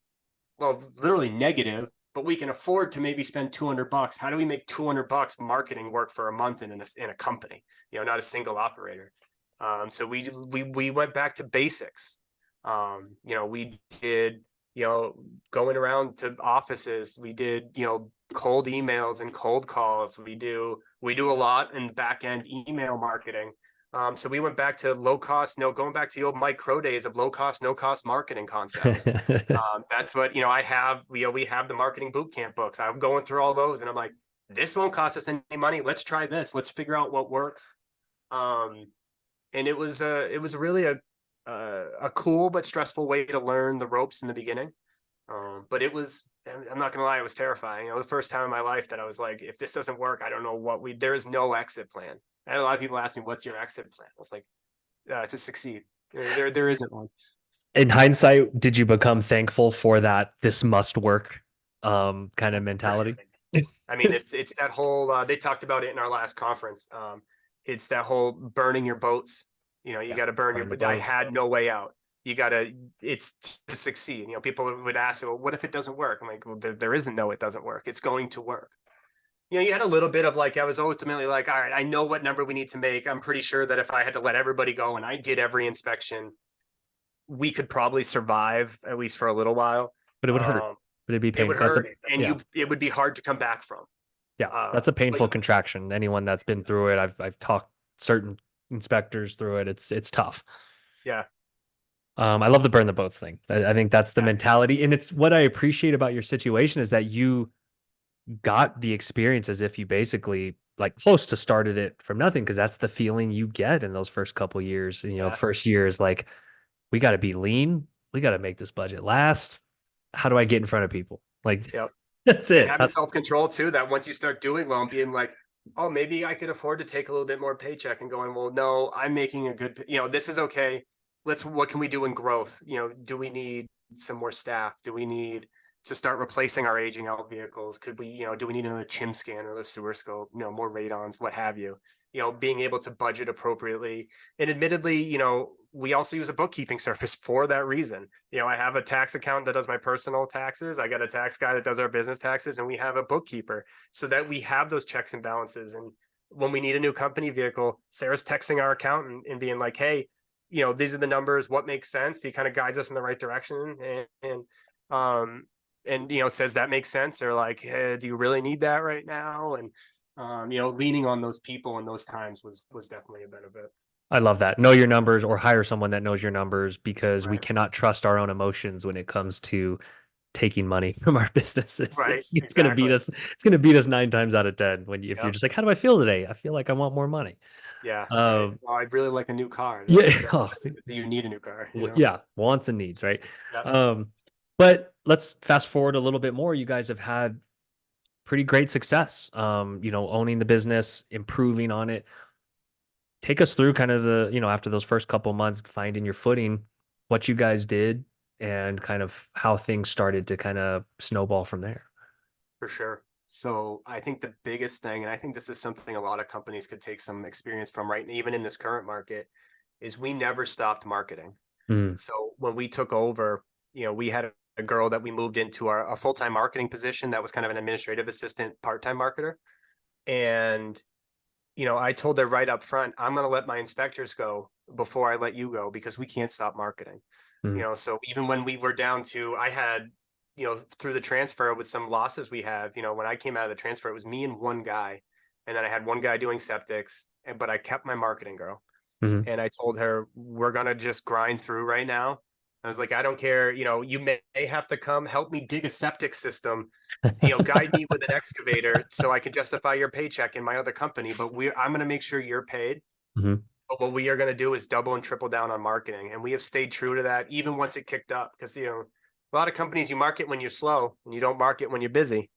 well, literally negative, but we can afford to maybe spend $200. How do we make $200 marketing work for a month in a company, not a single operator? So we went back to basics. We did, going around to offices, we did, cold emails and cold calls. We do a lot in back end email marketing. So we went back to low cost, going back to the old Mike Crow days of low cost, no cost marketing concepts. That's what, I have, we have the marketing boot camp books. I'm going through all those and I'm like, this won't cost us any money. Let's try this. Let's figure out what works. And it was really a cool but stressful way to learn the ropes in the beginning. But I'm not gonna lie, it was terrifying. The first time in my life that I was like, if this doesn't work, I don't know there is no exit plan. I had a lot of people ask me, what's your exit plan? I was like, to succeed. There isn't one. In hindsight, did you become thankful for that this must work kind of mentality? I mean, it's that whole, they talked about it in our last conference. It's that whole burning your boats. You got to burn your, I had no way out. It's to succeed. People would ask, well, what if it doesn't work? I'm like, well, there isn't no, it doesn't work. It's going to work. You had a little bit of like, I was ultimately like, all right, I know what number we need to make. I'm pretty sure that if I had to let everybody go and I did every inspection, we could probably survive at least for a little while. But it would hurt. But it'd be It would painful. hurt, and it would be hard to come back from. Yeah, that's a painful contraction. Anyone that's been through it, I've talked certain inspectors through it. It's tough. Yeah. I love the burn the boats thing. I think that's the mentality, and it's what I appreciate about your situation is that you got the experience as if you basically like close to started it from nothing, because that's the feeling you get in those first couple years. First year is like, we got to be lean, we got to make this budget last. How do I get in front of people? Like, yep. That's it. And having self-control too, that once you start doing well and being like, oh, maybe I could afford to take a little bit more paycheck, and going, well, no, I'm making a good, this is okay. What can we do in growth? Do we need some more staff? Do we need to start replacing our aging out vehicles? Could we, do we need another chim scanner, the sewer scope, more radons, what have you? Being able to budget appropriately. And admittedly, we also use a bookkeeping service for that reason. I have a tax account that does my personal taxes. I got a tax guy that does our business taxes, and we have a bookkeeper so that we have those checks and balances. And when we need a new company vehicle, Sarah's texting our accountant and being like, hey, these are the numbers, what makes sense? He kind of guides us in the right direction and says that makes sense, or like, hey, do you really need that right now? And leaning on those people in those times was definitely a benefit. I love that. Know your numbers, or hire someone that knows your numbers, because we cannot trust our own emotions when it comes to taking money from our businesses. Right. It's going to beat us. It's going to beat us 9 times out of 10 if you're just like, how do I feel today? I feel like I want more money. Yeah. Well, I'd really like a new car. Yeah. Do you need a new car? Yeah. Wants and needs, right? Yeah. But let's fast forward a little bit more. You guys have had pretty great success, owning the business, improving on it. Take us through kind of the, after those first couple months, finding your footing, what you guys did, and kind of how things started to kind of snowball from there. For sure. So I think the biggest thing, and I think this is something a lot of companies could take some experience from, right? Even in this current market, is we never stopped marketing. So when we took over, we had a girl that we moved into a full-time marketing position that was kind of an administrative assistant, part-time marketer. And, I told her right up front, I'm going to let my inspectors go before I let you go, because we can't stop marketing. So even when we were down to, I had, through the transfer with some losses we have, when I came out of the transfer, it was me and one guy. And then I had one guy doing septics, but I kept my marketing girl. And I told her, we're going to just grind through right now. I was like, I don't care. You may have to come help me dig a septic system, guide me with an excavator so I can justify your paycheck in my other company. But I'm going to make sure you're paid. But what we are going to do is double and triple down on marketing. And we have stayed true to that, even once it kicked up. Because, a lot of companies, you market when you're slow and you don't market when you're busy.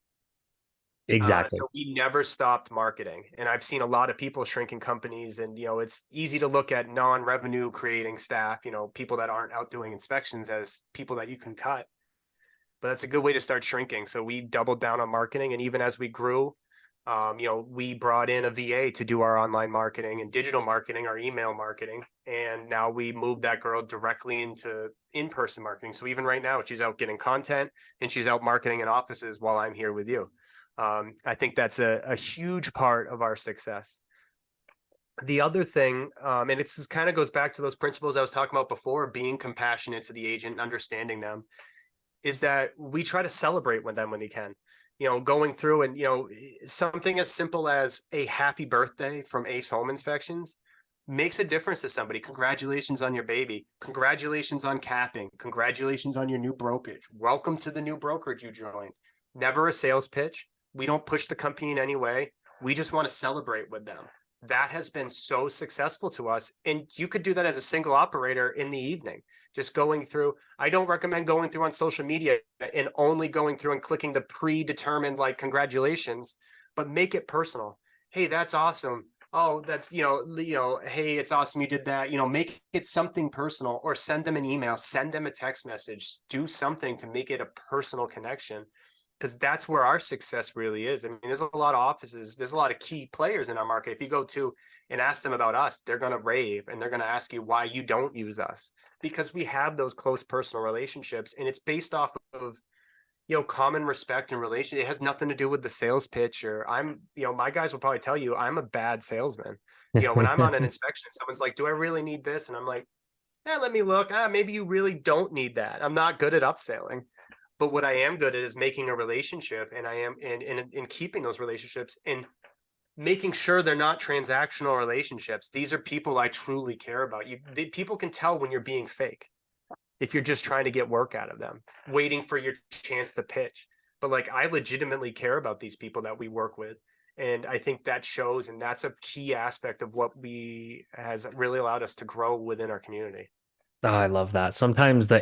Exactly. So we never stopped marketing. And I've seen a lot of people shrinking companies, and, it's easy to look at non-revenue creating staff, people that aren't out doing inspections, as people that you can cut. But that's a good way to start shrinking. So we doubled down on marketing. And even as we grew, we brought in a VA to do our online marketing and digital marketing, our email marketing. And now we moved that girl directly into in-person marketing. So even right now, she's out getting content and she's out marketing in offices while I'm here with you. I think that's a huge part of our success. The other thing, and it's kind of goes back to those principles I was talking about before, being compassionate to the agent and understanding them, is that we try to celebrate with them when we can. Going through and, something as simple as a happy birthday from Ace Home Inspections makes a difference to somebody. Congratulations on your baby. Congratulations on capping. Congratulations on your new brokerage. Welcome to the new brokerage you joined. Never a sales pitch. We don't push the company in any way. We just want to celebrate with them. That has been so successful to us. And you could do that as a single operator in the evening, just going through. I don't recommend going through on social media and only going through and clicking the predetermined like congratulations, but make it personal. Hey, that's awesome. Oh, that's, hey, it's awesome you did that. Make it something personal, or send them an email, send them a text message, do something to make it a personal connection, because that's where our success really is. I mean, there's a lot of offices, there's a lot of key players in our market. If you go to and ask them about us, they're going to rave, and they're going to ask you why you don't use us, because we have those close personal relationships, and it's based off of, common respect and relation. It has nothing to do with the sales pitch, or my guys will probably tell you I'm a bad salesman. When I'm on an inspection, someone's like, do I really need this? And I'm like, let me look. Maybe you really don't need that. I'm not good at upselling. But what I am good at is making a relationship, and I am in keeping those relationships and making sure they're not transactional relationships. These are people I truly care about. People can tell when you're being fake if you're just trying to get work out of them, waiting for your chance to pitch. But like, I legitimately care about these people that we work with. And I think that shows, and that's a key aspect of what has really allowed us to grow within our community. Oh, I love that. Sometimes the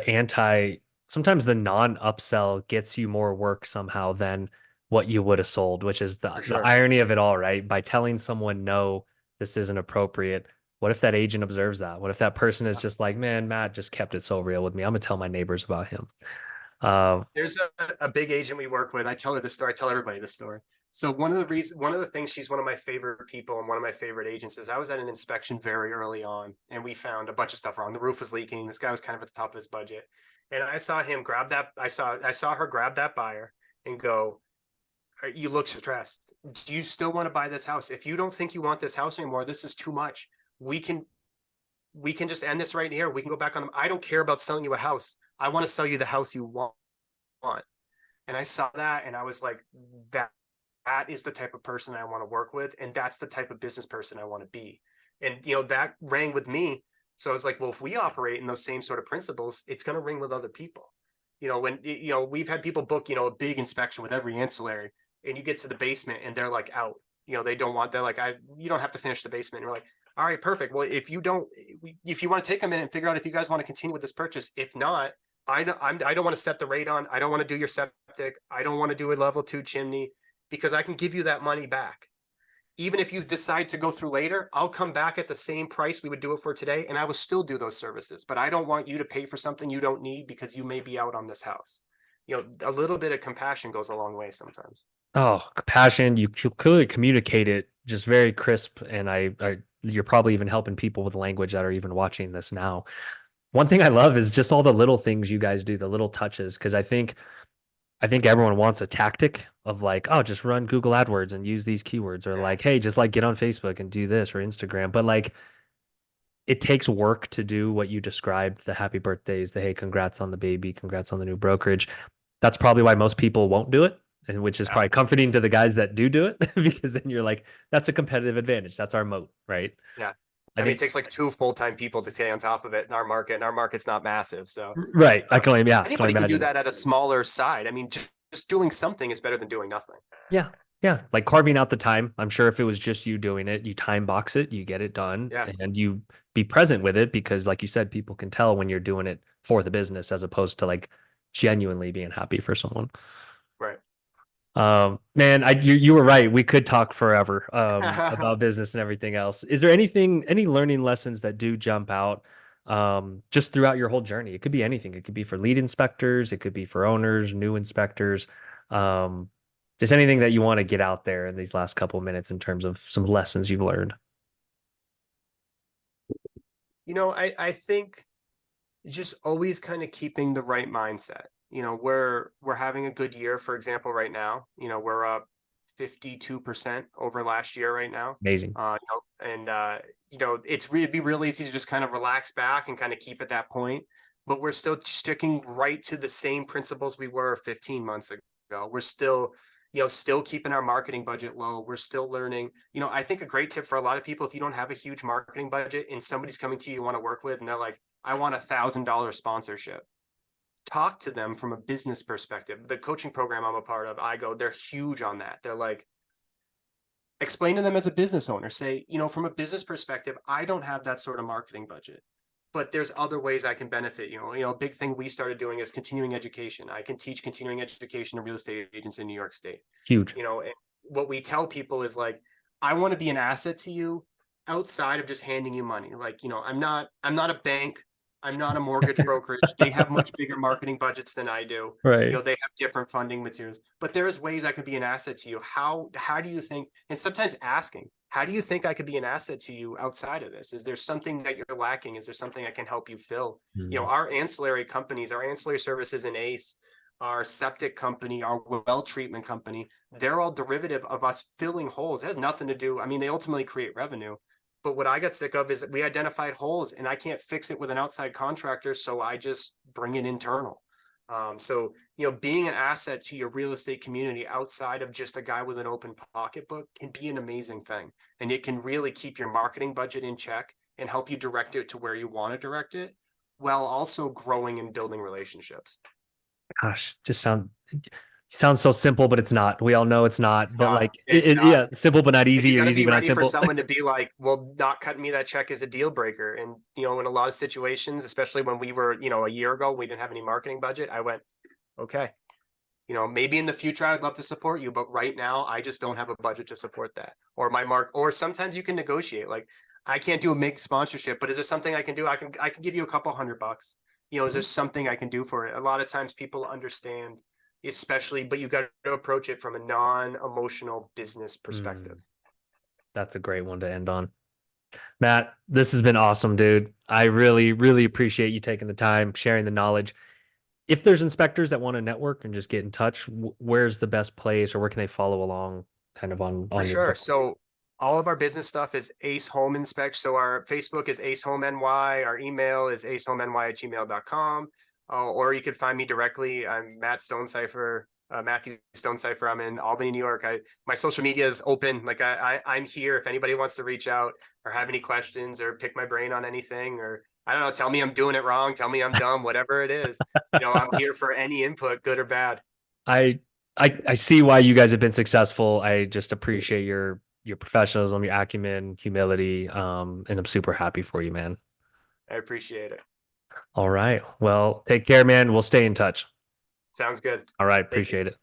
non-upsell gets you more work somehow than what you would have sold, which is For the sure. irony of it all, right? By telling someone, no, this isn't appropriate. What if that agent observes that? What if that person is just like, man, Matt just kept it so real with me. I'm gonna tell my neighbors about him. Uh, There's a big agent we work with. I tell her this story. I tell everybody this story. So one of the things, she's one of my favorite people and one of my favorite agents, is I was at an inspection very early on, and we found a bunch of stuff wrong. The roof was leaking. This guy was kind of at the top of his budget. And I saw him grab that. I saw her grab that buyer and go, you look stressed. Do you still want to buy this house? If you don't think you want this house anymore, this is too much. We can just end this right here. We can go back on. I don't care about selling you a house. I want to sell you the house you want. And I saw that, and I was like, that is the type of person I want to work with, and that's the type of business person I want to be. And that rang with me. So I was like, well, if we operate in those same sort of principles, it's going to ring with other people. When we've had people book a big inspection with every ancillary, and you get to the basement and they're like out. They're like, you don't have to finish the basement. And you're like, all right, perfect. Well, if you want to take a minute and figure out if you guys want to continue with this purchase, if not, I don't want to set the rate on. I don't want to do your septic. I don't want to do a level 2 chimney, because I can give you that money back. Even if you decide to go through later, I'll come back at the same price we would do it for today, and I will still do those services. But I don't want you to pay for something you don't need because you may be out on this house. A little bit of compassion goes a long way sometimes. oh, passion. You clearly communicate it just very crisp, and you're probably even helping people with language that are even watching this now. One thing I love is just all the little things you guys do, the little touches, because I think everyone wants a tactic of like, oh, just run Google AdWords and use these keywords, or Yeah. like, hey, just like get on Facebook and do this or Instagram. But like, it takes work to do what you described, the happy birthdays, the hey, congrats on the baby, congrats on the new brokerage. That's probably why most people won't do it, and which is Yeah. probably comforting to the guys that do it because then you're like, that's a competitive advantage. That's our moat, right? Yeah. I I mean, it think takes like 2 full-time people to stay on top of it in our market, and our market's not massive. So right. I can only, yeah, I can only anybody can do imagine. that at a smaller side. I mean, just doing something is better than doing nothing. Yeah. Yeah. Like carving out the time. I'm sure if it was just you doing it, you time box it, you get it done, Yeah. and you be present with it because, like you said, people can tell when you're doing it for the business as opposed to like genuinely being happy for someone. Right. Man, you were right. We could talk forever about business and everything else. Is there any learning lessons that do jump out just throughout your whole journey? It could be anything. It could be for lead inspectors, it could be for owners, new inspectors. Um, just anything that you want to get out there in these last couple of minutes in terms of some lessons you've learned. I think just always kind of keeping the right mindset. We're having a good year, for example, right now. We're up 52% over last year right now. Amazing. It's really be real easy to just kind of relax back and kind of keep at that point, but we're still sticking right to the same principles we were 15 months ago. We're still, still keeping our marketing budget low. We're still learning. I think a great tip for a lot of people, if you don't have a huge marketing budget and somebody's coming to you want to work with, and they're like, I want $1,000 sponsorship. Talk to them from a business perspective. The coaching program I'm a part of, they're huge on that. They're like, explain to them as a business owner, say, from a business perspective, I don't have that sort of marketing budget, but there's other ways I can benefit. A big thing we started doing is continuing education. I can teach continuing education to real estate agents in New York State. Huge. And what we tell people is like, I want to be an asset to you outside of just handing you money. Like, I'm not a bank. I'm not a mortgage brokerage. They have much bigger marketing budgets than I do. Right. They have different funding materials, but there's ways I could be an asset to you. How do you think? And sometimes asking, how do you think I could be an asset to you outside of this? Is there something that you're lacking? Is there something I can help you fill? Our ancillary companies, our ancillary services in ACE, our septic company, our well treatment company, they're all derivative of us filling holes. It has nothing to do. I mean, they ultimately create revenue. But what I got sick of is that we identified holes and I can't fix it with an outside contractor. So I just bring it internal. Being an asset to your real estate community outside of just a guy with an open pocketbook can be an amazing thing. And it can really keep your marketing budget in check and help you direct it to where you want to direct it, while also growing and building relationships. Gosh, sounds so simple, but it's not. We all know it's not. But like, not. Yeah, simple but not easy, you or gotta easy be but not ready simple. for someone to be like, well, not cutting me that check is a deal breaker. And in a lot of situations, especially when we were, a year ago, we didn't have any marketing budget. I went, okay, maybe in the future I'd love to support you, but right now I just don't have a budget to support that. Or or sometimes you can negotiate. Like, I can't do a big sponsorship, but is there something I can do? I can give you a couple $100. Is there something I can do for it? A lot of times people understand, especially, but you got to approach it from a non-emotional business perspective. That's a great one to end on. Matt, this has been awesome, dude. I really, really appreciate you taking the time, sharing the knowledge. If there's inspectors that want to network and just get in touch, where's the best place, or where can they follow along kind of on For your sure. book? So all of our business stuff is Ace Home Inspect. So our Facebook is Ace Home NY. Our email is acehomeny@gmail.com. Or you could find me directly. I'm Matt Stonecipher, Matthew Stonecipher. I'm in Albany, New York. My social media is open. Like I'm here. If anybody wants to reach out or have any questions or pick my brain on anything, or I don't know, tell me I'm doing it wrong, tell me I'm dumb, whatever it is, I'm here for any input, good or bad. I see why you guys have been successful. I just appreciate your professionalism, your acumen, humility, and I'm super happy for you, man. I appreciate it. All right. Well, take care, man. We'll stay in touch. Sounds good. All right. Appreciate it.